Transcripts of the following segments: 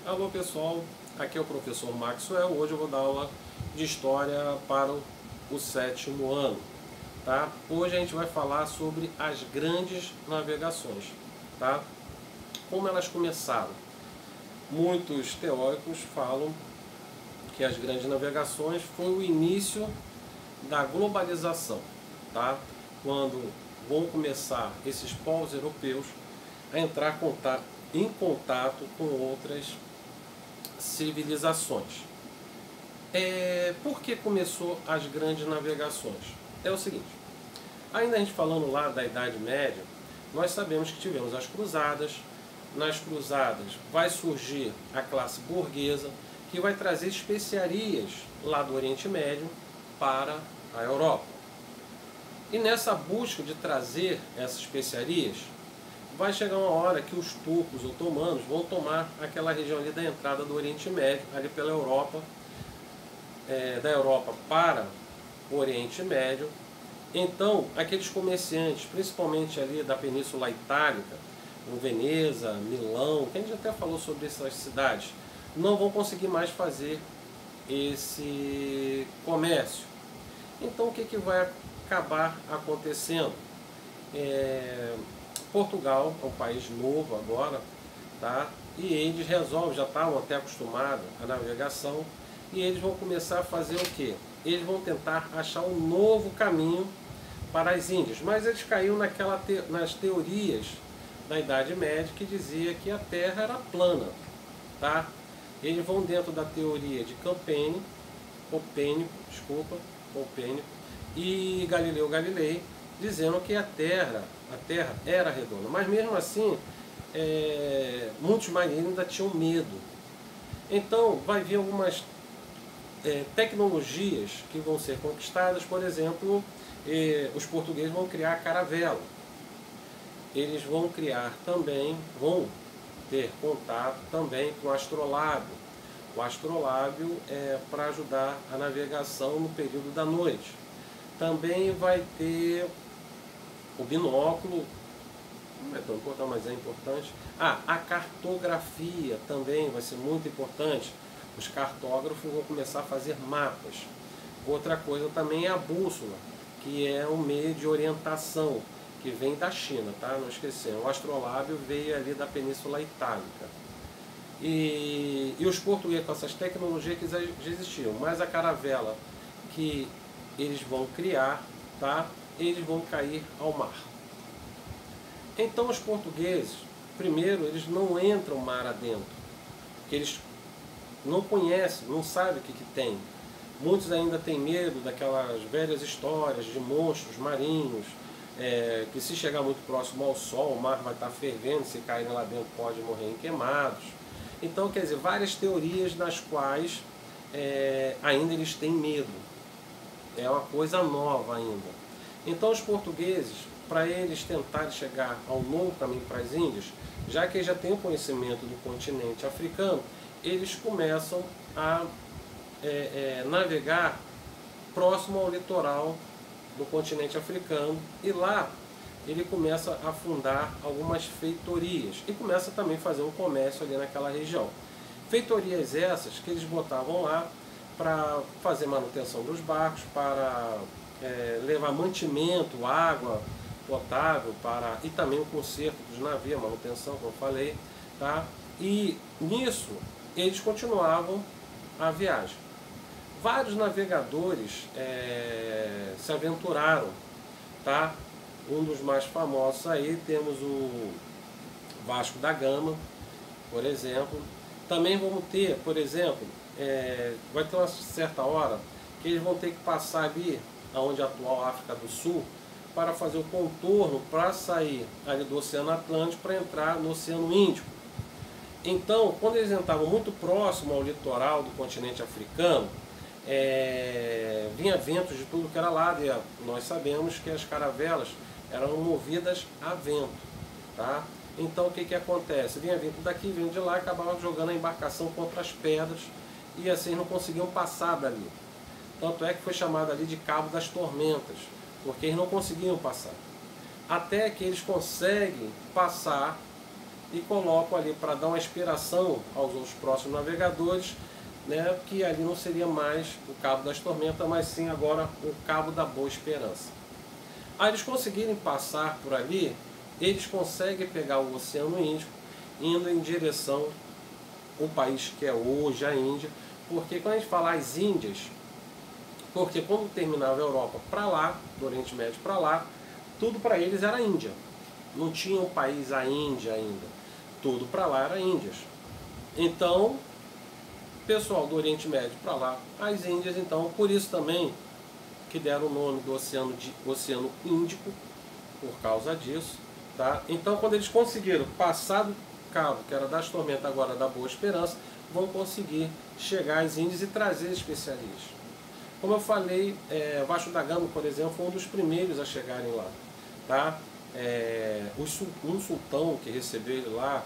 Alô pessoal, aqui é o professor Maxwell. Hoje eu vou dar aula de História para o 7º ano. Tá? Hoje a gente vai falar sobre as grandes navegações. Tá? Como elas começaram? Muitos teóricos falam que as grandes navegações foi o início da globalização. Tá? Quando vão começar esses povos europeus a entrar em contato com outras civilizações. Por que começou as grandes navegações? É o seguinte, ainda a gente falando lá da Idade Média, nós sabemos que tivemos as cruzadas. Nas cruzadas vai surgir a classe burguesa, que vai trazer especiarias lá do Oriente Médio para a Europa. E nessa busca de trazer essas especiarias, vai chegar uma hora que os turcos otomanos vão tomar aquela região ali da entrada do Oriente Médio, ali pela Europa, da Europa para o Oriente Médio. Então, aqueles comerciantes, principalmente ali da Península Itálica, como Veneza, Milão, que a gente até falou sobre essas cidades, não vão conseguir mais fazer esse comércio. Então, o que vai acabar acontecendo? Portugal é um país novo agora, tá? E eles resolvem, já estavam até acostumados à navegação, e eles vão começar a fazer o quê? Eles vão tentar achar um novo caminho para as Índias, mas eles caíram nas teorias da Idade Média que dizia que a Terra era plana, tá? Eles vão dentro da teoria de Copênico e Galileu Galilei, dizendo que a Terra era redonda. Mas mesmo assim, muitos marinheiros ainda tinham medo. Então, vai vir algumas tecnologias que vão ser conquistadas. Por exemplo, os portugueses vão criar a caravela. Eles vão criar também, vão ter contato também com o astrolábio. O astrolábio é para ajudar a navegação no período da noite. Também vai ter o binóculo, não é tão importante, mas é importante. A cartografia também vai ser muito importante. Os cartógrafos vão começar a fazer mapas. Outra coisa também é a bússola, que é um meio de orientação, que vem da China, tá? Não esquecendo. O astrolábio veio ali da Península Itálica. E os portugueses com essas tecnologias que já existiam, mas a caravela que eles vão criar, tá? Eles vão cair ao mar. Então os portugueses, primeiro, eles não entram mar adentro, porque eles não conhecem, não sabem o que tem. Muitos ainda têm medo daquelas velhas histórias de monstros marinhos, que se chegar muito próximo ao sol, o mar vai estar fervendo, se caírem lá dentro pode morrer queimados. Então, quer dizer, várias teorias nas quais ainda eles têm medo. É uma coisa nova ainda. Então os portugueses, para eles tentarem chegar ao novo caminho para as Índias, já que eles já têm o conhecimento do continente africano, eles começam a navegar próximo ao litoral do continente africano, e lá ele começa a fundar algumas feitorias e começa também a fazer um comércio ali naquela região. Feitorias essas que eles botavam lá para fazer manutenção dos barcos, para levar mantimento, água potável, e também o conserto dos navios, a manutenção, como eu falei, tá? E nisso eles continuavam a viagem. Vários navegadores se aventuraram, tá? Um dos mais famosos aí temos o Vasco da Gama, por exemplo. Também vamos ter, por exemplo, vai ter uma certa hora que eles vão ter que passar ali, onde é a atual África do Sul, para fazer o contorno, para sair ali do Oceano Atlântico para entrar no Oceano Índico. Então, quando eles entravam muito próximo ao litoral do continente africano, vinha ventos de tudo que era lado, e nós sabemos que as caravelas eram movidas a vento, tá? Então o que acontece? Vinha vento daqui, vinha de lá, acabava jogando a embarcação contra as pedras, e assim não conseguiam passar dali. Tanto é que foi chamado ali de Cabo das Tormentas, porque eles não conseguiam passar. Até que eles conseguem passar e colocam ali para dar uma inspiração aos outros próximos navegadores, né, que ali não seria mais o Cabo das Tormentas, mas sim agora o Cabo da Boa Esperança. Aí eles conseguirem passar por ali, eles conseguem pegar o Oceano Índico, indo em direção ao país que é hoje a Índia, porque quando a gente fala as Índias, porque quando terminava a Europa para lá, do Oriente Médio para lá, tudo para eles era Índia. Não tinha um país a Índia ainda. Tudo para lá era Índias. Então, pessoal do Oriente Médio para lá, as Índias, então, por isso também que deram o nome do Oceano Índico, por causa disso. Tá? Então, quando eles conseguiram passar do cabo, que era das Tormentas, agora da Boa Esperança, vão conseguir chegar às Índias e trazer especiarias. Como eu falei, Vasco da Gama, por exemplo, foi um dos primeiros a chegarem lá. Tá? Um sultão que recebeu ele lá,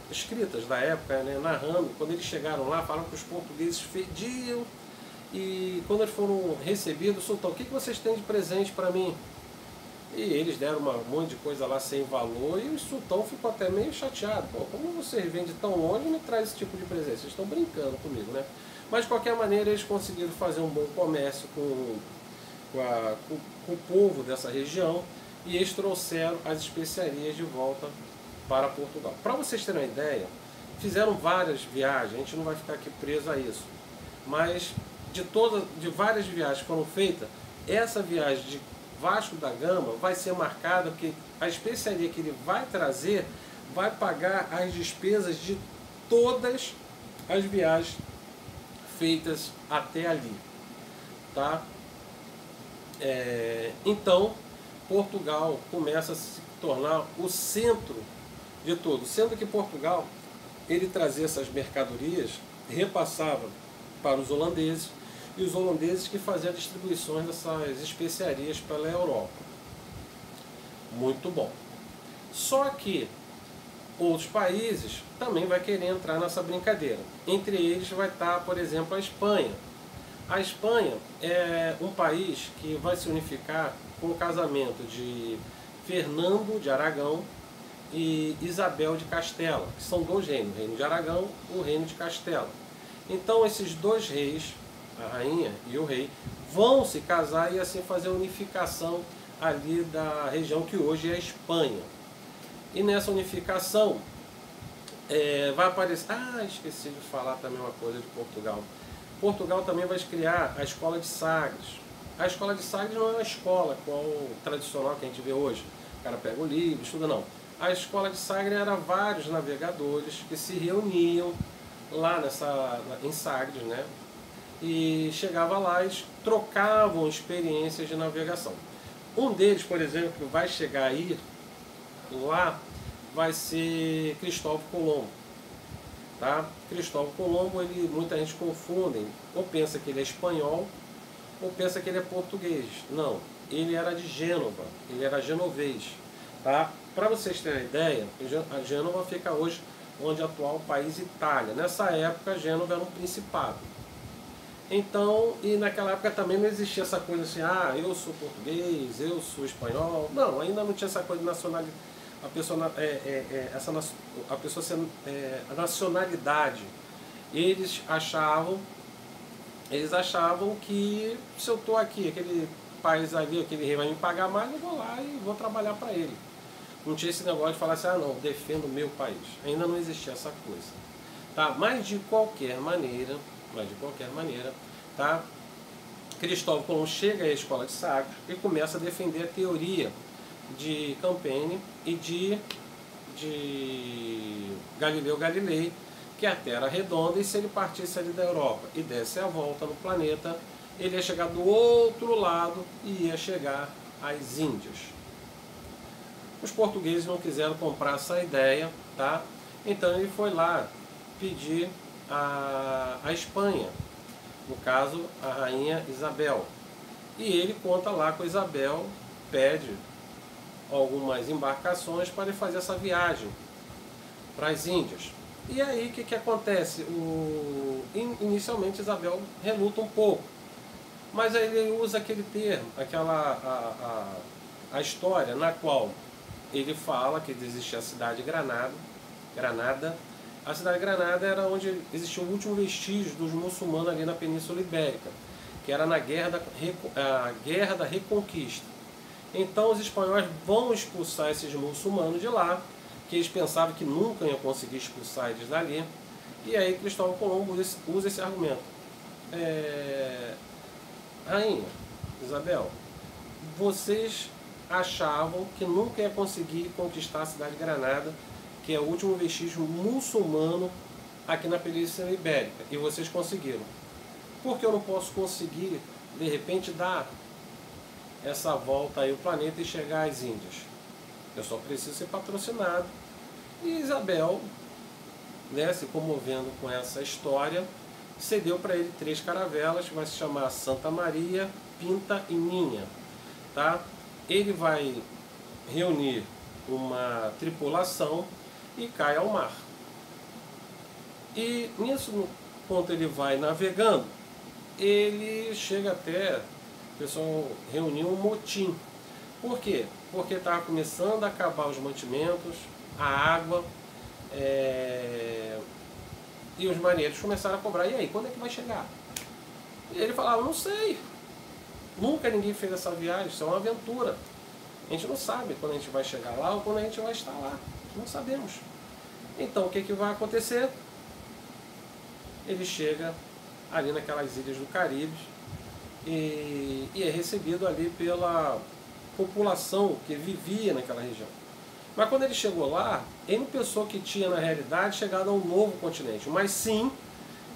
escritas da época, né, narrando, quando eles chegaram lá, falaram que os portugueses fediam, e quando eles foram recebidos, o sultão, o que vocês têm de presente para mim? E eles deram um monte de coisa lá sem valor, e o sultão ficou até meio chateado. Pô, como vocês vêm de tão longe e me traz esse tipo de presente? Vocês estão brincando comigo, né? Mas de qualquer maneira eles conseguiram fazer um bom comércio com o povo dessa região, e eles trouxeram as especiarias de volta para Portugal. Para vocês terem uma ideia, fizeram várias viagens, a gente não vai ficar aqui preso a isso, mas de várias viagens que foram feitas, essa viagem de Vasco da Gama vai ser marcada porque a especiaria que ele vai trazer vai pagar as despesas de todas as viagens feitas até ali. Tá? Então, Portugal começa a se tornar o centro de tudo, sendo que Portugal, ele trazia essas mercadorias, repassava para os holandeses, e os holandeses que faziam a distribuição dessas especiarias pela Europa. Muito bom. Só que outros países também vai querer entrar nessa brincadeira. Entre eles vai estar, por exemplo, a Espanha. A Espanha é um país que vai se unificar com o casamento de Fernando de Aragão e Isabel de Castela, que são dois reinos, o reino de Aragão e o reino de Castela. Então esses dois reis, a rainha e o rei, vão se casar e assim fazer a unificação ali da região que hoje é a Espanha. E nessa unificação vai aparecer... esqueci de falar também uma coisa de Portugal. Portugal também vai criar a escola de Sagres. A escola de Sagres não é uma escola qual tradicional que a gente vê hoje. O cara pega o livro, estuda, não. A escola de Sagres era vários navegadores que se reuniam lá em Sagres, né? E chegava lá e trocavam experiências de navegação. Um deles, por exemplo, que vai chegar aí lá, vai ser Cristóvão Colombo. Tá? Cristóvão Colombo, muita gente confunde, ou pensa que ele é espanhol, ou pensa que ele é português. Não, ele era de Gênova, ele era genovês. Tá? Para vocês terem uma ideia, a Gênova fica hoje onde é o atual país Itália. Nessa época, Gênova era um principado. Então, e naquela época também não existia essa coisa assim, eu sou português, eu sou espanhol. Não, ainda não tinha essa coisa de nacionalidade. A nacionalidade. Eles achavam que se eu estou aqui, aquele país ali, aquele rei vai me pagar mais, eu vou lá e vou trabalhar para ele. Não tinha esse negócio de falar assim, não, defendo o meu país. Ainda não existia essa coisa. Tá? Mas de qualquer maneira, tá? Cristóvão Colombo chega à escola de Sagres e começa a defender a teoria de Campani e de Galileu Galilei, que a Terra é redonda e se ele partisse ali da Europa e desse a volta no planeta, ele ia chegar do outro lado e ia chegar às Índias. Os portugueses não quiseram comprar essa ideia, tá? Então ele foi lá pedir a Espanha, no caso a rainha Isabel, e ele conta lá com Isabel, pede algumas embarcações para ele fazer essa viagem para as Índias. E aí o que acontece? Inicialmente Isabel reluta um pouco, mas aí ele usa aquele termo, a história na qual ele fala que existia a cidade de Granada. A cidade de Granada era onde existia o último vestígio dos muçulmanos ali na Península Ibérica, que era na Guerra da Reconquista. Então os espanhóis vão expulsar esses muçulmanos de lá, que eles pensavam que nunca iam conseguir expulsar eles dali. E aí Cristóvão Colombo usa esse argumento. Rainha Isabel, vocês achavam que nunca ia conseguir conquistar a cidade de Granada, que é o último vestígio muçulmano aqui na Península Ibérica, e vocês conseguiram. Por que eu não posso conseguir, de repente, dar essa volta aí ao planeta e chegar às Índias? Eu só preciso ser patrocinado. E Isabel, né, se comovendo com essa história, cedeu para ele 3 caravelas, que vai se chamar Santa Maria, Pinta e Ninha. Tá? Ele vai reunir uma tripulação e cai ao mar. E nisso, enquanto ele vai navegando, ele chega até, o pessoal reuniu um motim. Por quê? Porque estava começando a acabar os mantimentos, a água, e os marinheiros começaram a cobrar. E aí, quando é que vai chegar? E ele falava, não sei. Nunca ninguém fez essa viagem, isso é uma aventura. A gente não sabe quando a gente vai chegar lá ou quando a gente vai estar lá. Não sabemos. Então, o que vai acontecer? Ele chega ali naquelas ilhas do Caribe e é recebido ali pela população que vivia naquela região. Mas quando ele chegou lá, ele não pensou que tinha, na realidade, chegado a um novo continente, mas sim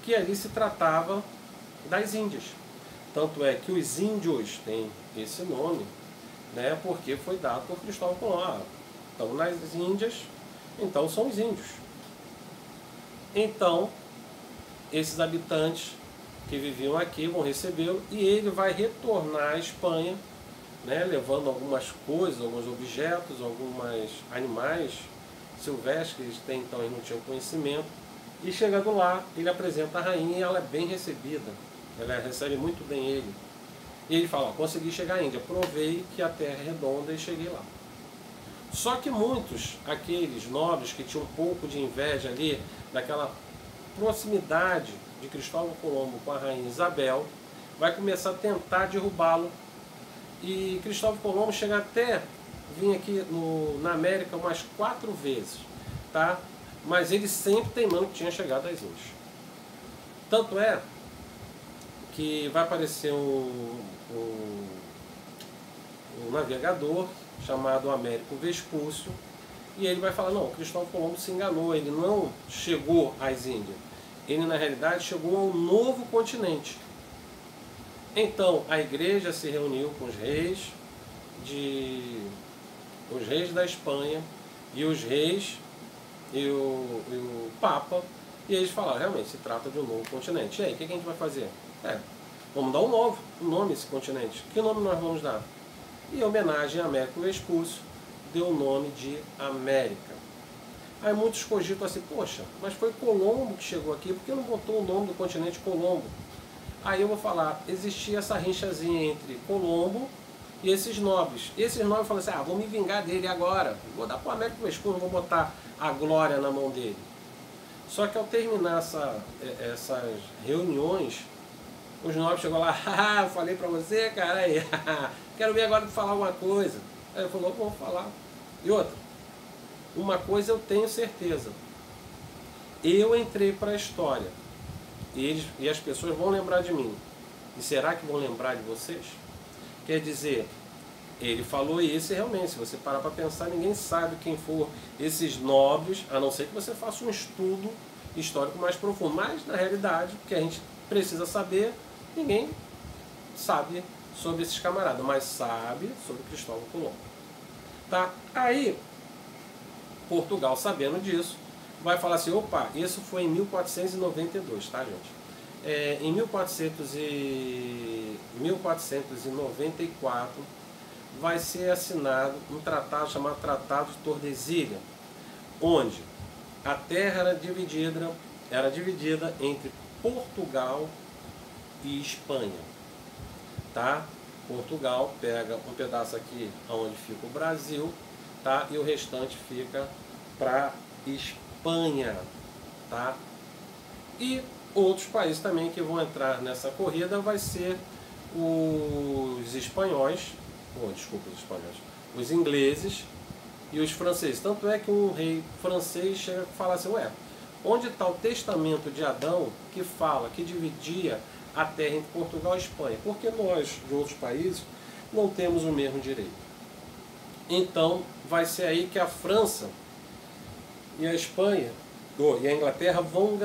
que ali se tratava das Índias. Tanto é que os índios têm esse nome, né, porque foi dado por Cristóvão Colombo. Estamos nas Índias, então são os índios. Então, esses habitantes que viviam aqui vão recebê-lo e ele vai retornar à Espanha, né, levando algumas coisas, alguns objetos, alguns animais silvestres que eles até então não tinham conhecimento. E chegando lá, ele apresenta a rainha e ela é bem recebida. Ela recebe muito bem ele. E ele fala, consegui chegar à Índia, provei que a terra é redonda e cheguei lá. Só que muitos, aqueles nobres que tinham um pouco de inveja ali, daquela proximidade de Cristóvão Colombo com a rainha Isabel, vai começar a tentar derrubá-lo. E Cristóvão Colombo chega até vir aqui na América umas 4 vezes, tá? Mas ele sempre teimando que tinha chegado às Índias. Tanto é que vai aparecer um navegador chamado Américo Vespúcio, e ele vai falar, não, Cristóvão Colombo se enganou, ele não chegou às Índias, ele na realidade chegou a um novo continente. Então a igreja se reuniu com os reis da Espanha e os reis e o Papa, e eles falaram, realmente se trata de um novo continente. E aí, o que a gente vai fazer? Vamos dar um nome a esse continente. Que nome nós vamos dar? E em homenagem a Américo Vespúcio, deu o nome de América. Aí muitos cogitam assim, poxa, mas foi Colombo que chegou aqui, por que não botou o nome do continente Colombo? Aí eu vou falar, existia essa rinchazinha entre Colombo e esses nobres. E esses nobres falam assim, vou me vingar dele agora, vou dar para o Américo Vespúcio, vou botar a glória na mão dele. Só que ao terminar essas reuniões, os nobres chegou lá, eu falei para você, cara, aí, quero ver agora tu falar uma coisa. Aí ele falou, vou falar. E outra, uma coisa eu tenho certeza, eu entrei para a história e as pessoas vão lembrar de mim. E será que vão lembrar de vocês? Quer dizer, ele falou isso e realmente, se você parar para pensar, ninguém sabe quem for esses nobres, a não ser que você faça um estudo histórico mais profundo. Mas, na realidade, o que a gente precisa saber, ninguém sabe sobre esses camaradas, mas sabe sobre Cristóvão Colombo. Tá? Aí, Portugal, sabendo disso, vai falar assim, opa, isso foi em 1492, tá, gente? Em 1494 vai ser assinado um tratado chamado Tratado de Tordesilhas, onde a terra era dividida entre Portugal e Espanha, tá? Portugal pega um pedaço aqui onde fica o Brasil tá? E o restante fica para Espanha, tá? E outros países também que vão entrar nessa corrida vai ser os espanhóis, desculpa, os espanhóis, os ingleses e os franceses. Tanto é que um rei francês chega a falar assim, ué, onde está o testamento de Adão que fala, que dividia a terra entre Portugal e Espanha? Porque nós, de outros países, não temos o mesmo direito. Então, vai ser aí que a França e a Espanha e a Inglaterra vão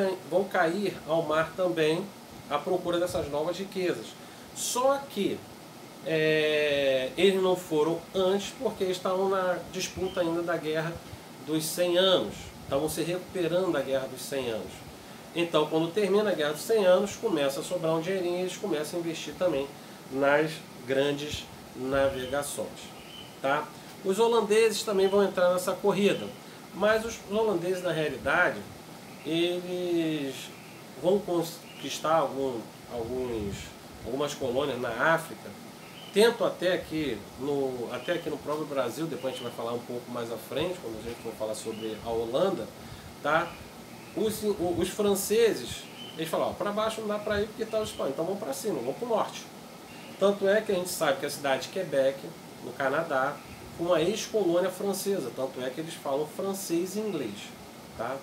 cair ao mar também à procura dessas novas riquezas. Só que eles não foram antes porque estavam na disputa ainda da Guerra dos 100 anos. Estavam se recuperando da Guerra dos 100 anos. Então, quando termina a Guerra dos 100 anos, começa a sobrar um dinheirinho e eles começam a investir também nas grandes navegações. Tá? Os holandeses também vão entrar nessa corrida. Mas os holandeses, na realidade, eles vão conquistar algumas colônias na África. Tento até aqui no próprio Brasil, depois a gente vai falar um pouco mais à frente, quando a gente for falar sobre a Holanda, tá? Os franceses, eles falam, para baixo não dá para ir porque está o espanhol, então vamos para cima, vamos para o norte. Tanto é que a gente sabe que a cidade de Quebec, no Canadá, uma ex-colônia francesa, tanto é que eles falam francês e inglês, tá?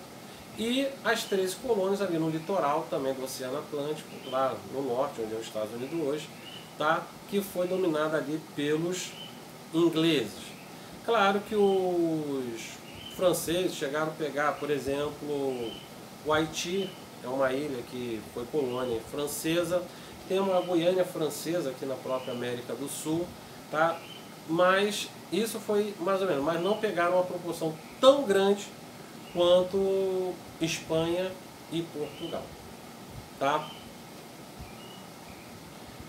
E as 13 colônias ali no litoral também do Oceano Atlântico, lá no norte, onde é os Estados Unidos hoje, tá? Que foi dominada ali pelos ingleses. Claro que os franceses chegaram a pegar, por exemplo, o Haiti, é uma ilha que foi colônia francesa, tem uma Guiana francesa aqui na própria América do Sul, tá? Mas isso foi mais ou menos, mas não pegaram uma proporção tão grande quanto Espanha e Portugal, tá?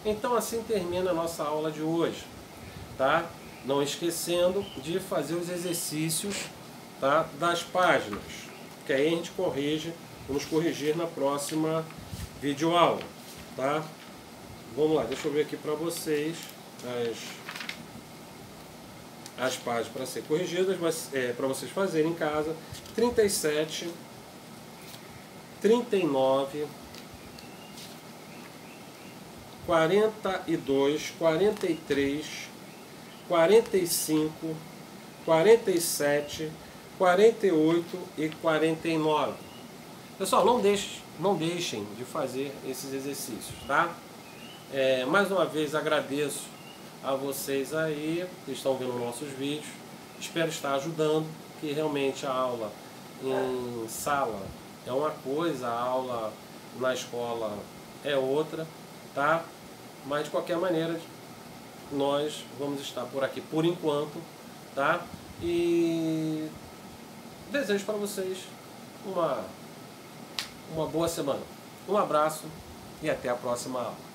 Então assim termina a nossa aula de hoje, tá? Não esquecendo de fazer os exercícios, tá, das páginas, que aí a gente vamos corrigir na próxima videoaula, tá? Vamos lá, deixa eu ver aqui para vocês as páginas para ser corrigidas, mas para vocês fazerem em casa: 37, 39, 42, 43, 45, 47, 48 e 49. Pessoal, não deixem de fazer esses exercícios, tá? Mais uma vez agradeço a vocês aí que estão vendo nossos vídeos. Espero estar ajudando, que realmente a aula em sala é uma coisa, a aula na escola é outra, tá? Mas de qualquer maneira, nós vamos estar por aqui por enquanto, tá? E desejo para vocês uma boa semana. Um abraço e até a próxima aula.